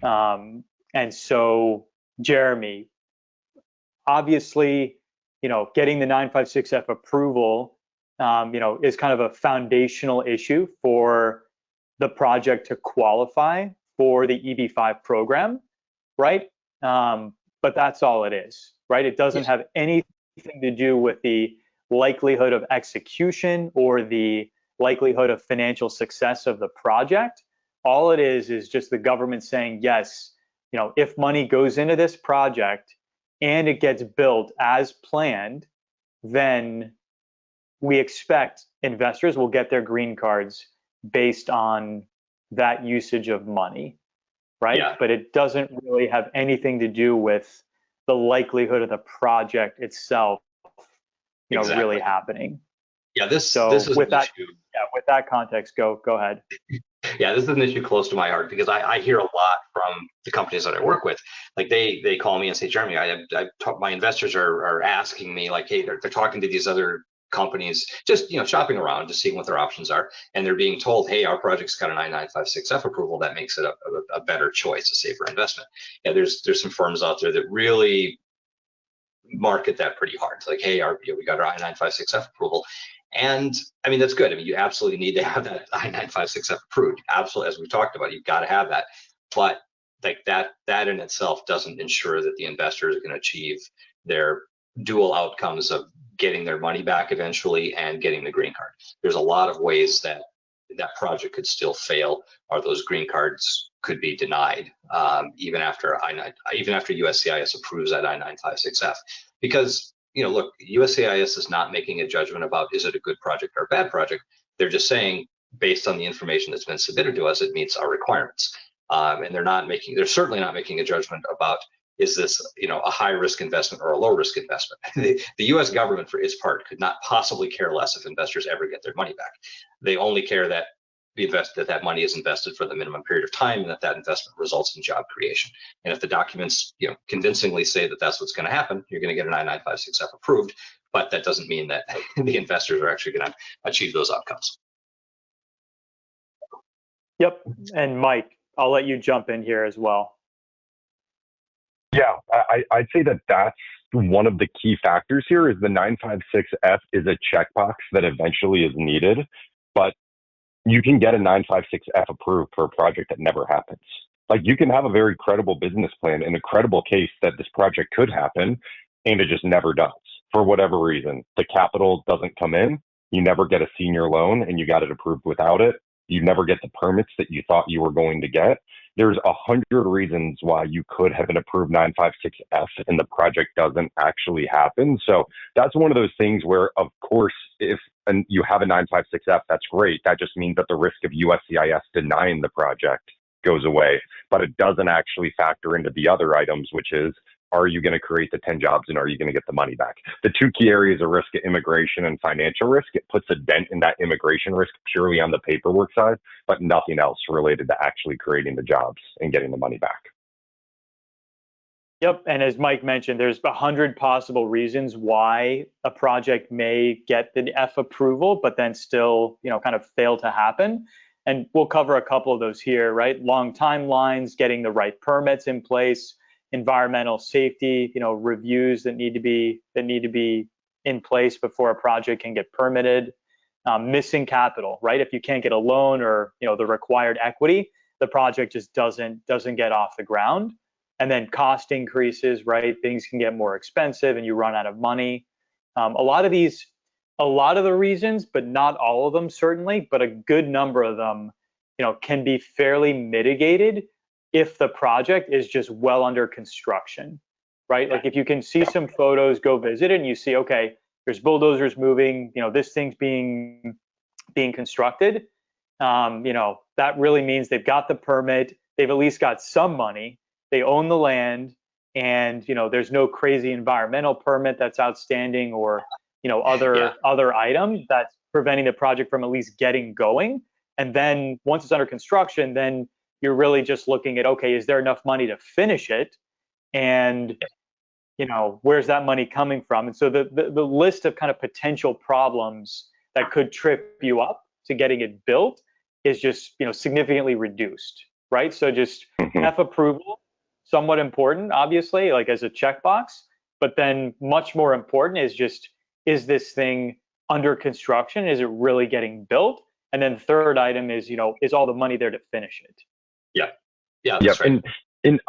And so, Jeremy, obviously, getting the 956F approval, is kind of a foundational issue for the project to qualify for the EB-5 program, right? But that's all it is, right? It doesn't Yes. have anything to do with the likelihood of execution or the likelihood of financial success of the project. All it is just the government saying, yes, if money goes into this project and it gets built as planned, then we expect investors will get their green cards based on that usage of money, right? Yeah, But it doesn't really have anything to do with the likelihood of the project itself, really exactly. happening. Yeah, this So is an with that, issue. yeah, with that context, go ahead. Yeah, this is an issue close to my heart because I hear a lot from the companies that I work with. Like they call me and say, Jeremy, my investors are asking me like, hey, they're talking to these other companies, just shopping around, just seeing what their options are, and they're being told, hey, our project's got an I-956F approval that makes it a better choice, a safer investment. Yeah, there's some firms out there that really market that pretty hard. It's like, hey, we got our I-956F approval. And I mean, that's good. I mean, you absolutely need to have that I-956F approved. Absolutely, as we talked about, you've got to have that. But like that in itself doesn't ensure that the investors can achieve their dual outcomes of getting their money back eventually and getting the green card. There's a lot of ways that that project could still fail, or those green cards could be denied, even after USCIS approves that I-956F. Because look, USCIS is not making a judgment about is it a good project or a bad project. They're just saying based on the information that's been submitted to us, it meets our requirements. And they're certainly not making a judgment about is this a high risk investment or a low risk investment. The U.S. government, for its part, could not possibly care less if investors ever get their money back. They only care that that money is invested for the minimum period of time and that investment results in job creation. And if the documents convincingly say that that's what's going to happen, you're going to get an I-956F approved, but that doesn't mean that the investors are actually going to achieve those outcomes. Yep. And Mike, I'll let you jump in here as well. Yeah, I'd say that that's one of the key factors here is the 956F is a checkbox that eventually is needed, but you can get a 956F approved for a project that never happens. Like you can have a very credible business plan and a credible case that this project could happen, and it just never does for whatever reason. The capital doesn't come in, you never get a senior loan, and you got it approved without it. You never get the permits that you thought you were going to get. There's 100 reasons why you could have an approved 956F and the project doesn't actually happen. So that's one of those things where, of course, if you have a 956F, that's great. That just means that the risk of USCIS denying the project goes away, but it doesn't actually factor into the other items, which is, are you going to create the 10 jobs and are you going to get the money back? The two key areas of risk are immigration and financial risk. It puts a dent in that immigration risk purely on the paperwork side, but nothing else related to actually creating the jobs and getting the money back. Yep. And as Mike mentioned, there's 100 possible reasons why a project may get the F approval, but then still, kind of fail to happen. And we'll cover a couple of those here, right? Long timelines, getting the right permits in place, environmental safety, reviews that need to be in place before a project can get permitted. Missing capital, right? If you can't get a loan or the required equity, the project just doesn't get off the ground. And then cost increases, right? Things can get more expensive and you run out of money. A lot of the reasons, but not all of them certainly, but a good number of them, can be fairly mitigated if the project is just well under construction, right? Like if you can see some photos, go visit it and you see, okay, there's bulldozers moving, this thing's being constructed. That really means they've got the permit, they've at least got some money, they own the land, and there's no crazy environmental permit that's outstanding or other items that's preventing the project from at least getting going. And then once it's under construction, then you're really just looking at, okay, is there enough money to finish it? And, where's that money coming from? And so the list of kind of potential problems that could trip you up to getting it built is just, significantly reduced, right? So just Mhm. F approval, somewhat important, obviously, like as a checkbox, but then much more important is just, is this thing under construction? Is it really getting built? And then third item is, is all the money there to finish it? Yeah, yeah, Yep. that's right. And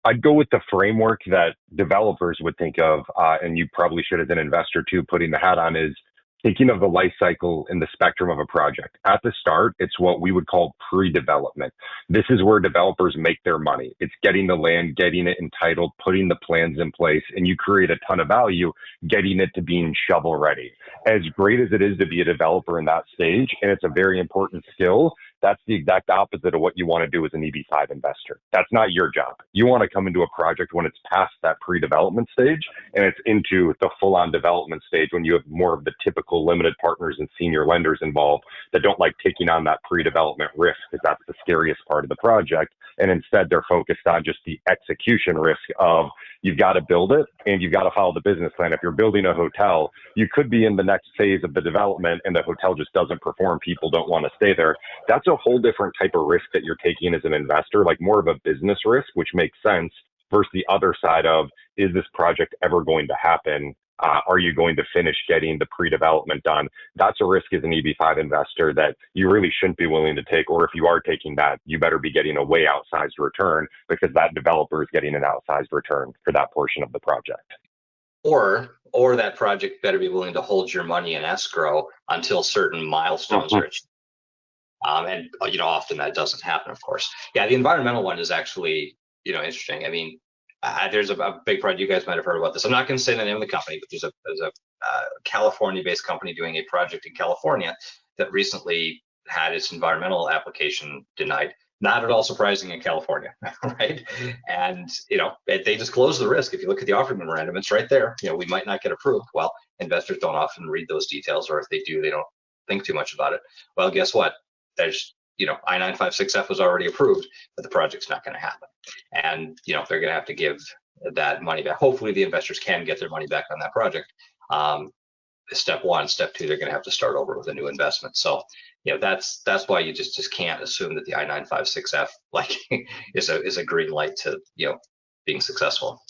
I'd go with the framework that developers would think of, and you probably should as an investor too, putting the hat on, is thinking of the life cycle and the spectrum of a project. At the start, it's what we would call pre-development. This is where developers make their money. It's getting the land, getting it entitled, putting the plans in place, and you create a ton of value getting it to being shovel ready. As great as it is to be a developer in that stage, and it's a very important skill, that's the exact opposite of what you want to do as an EB-5 investor. That's not your job. You want to come into a project when it's past that pre-development stage and it's into the full-on development stage, when you have more of the typical limited partners and senior lenders involved that don't like taking on that pre-development risk, because that's the scariest part of the project. And instead, they're focused on just the execution risk of, you've got to build it and you've got to follow the business plan. If you're building a hotel, you could be in the next phase of the development and the hotel just doesn't perform. People don't want to stay there. That's a whole different type of risk that you're taking as an investor, like more of a business risk, which makes sense, versus the other side of, is this project ever going to happen? Are you going to finish getting the pre-development done? That's a risk as an EB-5 investor that you really shouldn't be willing to take. Or if you are taking that, you better be getting a way outsized return, because that developer is getting an outsized return for that portion of the project. Or that project better be willing to hold your money in escrow until certain milestones are achieved. And often that doesn't happen, of course. Yeah, the environmental one is actually interesting. I mean, there's a big project, you guys might have heard about this. I'm not going to say the name of the company, but there's a California-based company doing a project in California that recently had its environmental application denied. Not at all surprising in California, right? And they disclose the risk. If you look at the offering memorandum, it's right there. We might not get approved. Well, investors don't often read those details, or if they do, they don't think too much about it. Well, guess what? There's I-956F was already approved, but the project's not going to happen. And they're going to have to give that money back. Hopefully the investors can get their money back on that project. Step one. Step two, they're going to have to start over with a new investment. So that's why you just can't assume that the I-956F is a green light to being successful.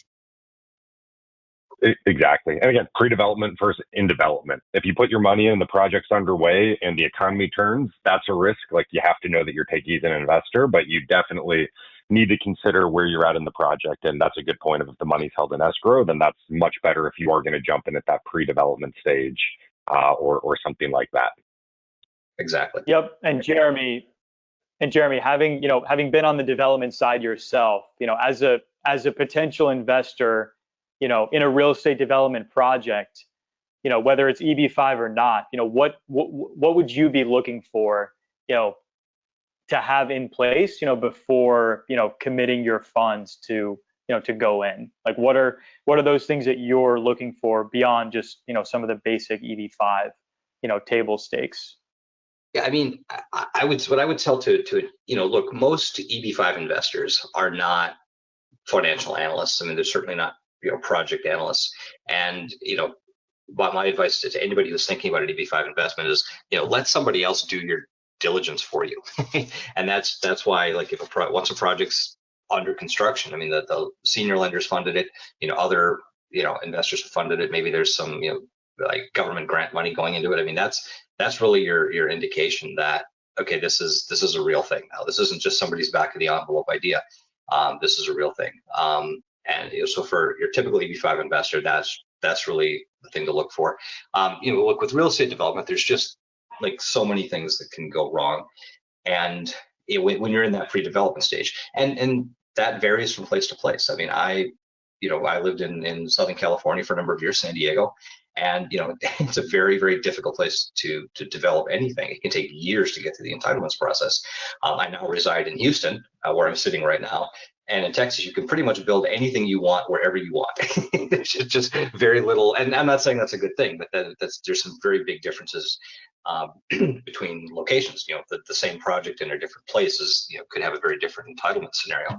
Exactly. And again, pre-development versus in development. If you put your money in, the project's underway and the economy turns, that's a risk. Like, you have to know that you're taking as an investor, but you definitely need to consider where you're at in the project. And that's a good point. If the money's held in escrow, then that's much better if you are going to jump in at that pre-development stage, or something like that. Exactly. Yep. And Jeremy, having been on the development side yourself, as a potential investor, in a real estate development project, whether it's EB-5 or not, what would you be looking for, to have in place, before, committing your funds to, to go in? Like, what are those things that you're looking for beyond just, some of the basic EB-5, table stakes? Yeah, I mean, what I would tell to look, most EB-5 investors are not financial analysts. I mean, they're certainly not project analysts. And but my advice to anybody who's thinking about an EB-5 investment is let somebody else do your diligence for you. And that's why, like, if once a project's under construction, I mean, the senior lenders funded it, other investors have funded it, maybe there's some like government grant money going into it. I mean, that's really your indication that, okay, this is a real thing now. This isn't just somebody's back of the envelope idea. This is a real thing. And so for your typical EB-5 investor, that's really the thing to look for. Look, with real estate development, there's just like so many things that can go wrong, and when you're in that pre-development stage, and that varies from place to place. I mean, I lived in Southern California for a number of years, San Diego, and it's a very, very difficult place to develop anything. It can take years to get through the entitlements process. I now reside in Houston, where I'm sitting right now. And in Texas, you can pretty much build anything you want wherever you want. There's just very little, and I'm not saying that's a good thing, but there's some very big differences between locations. The same project in a different places, could have a very different entitlement scenario.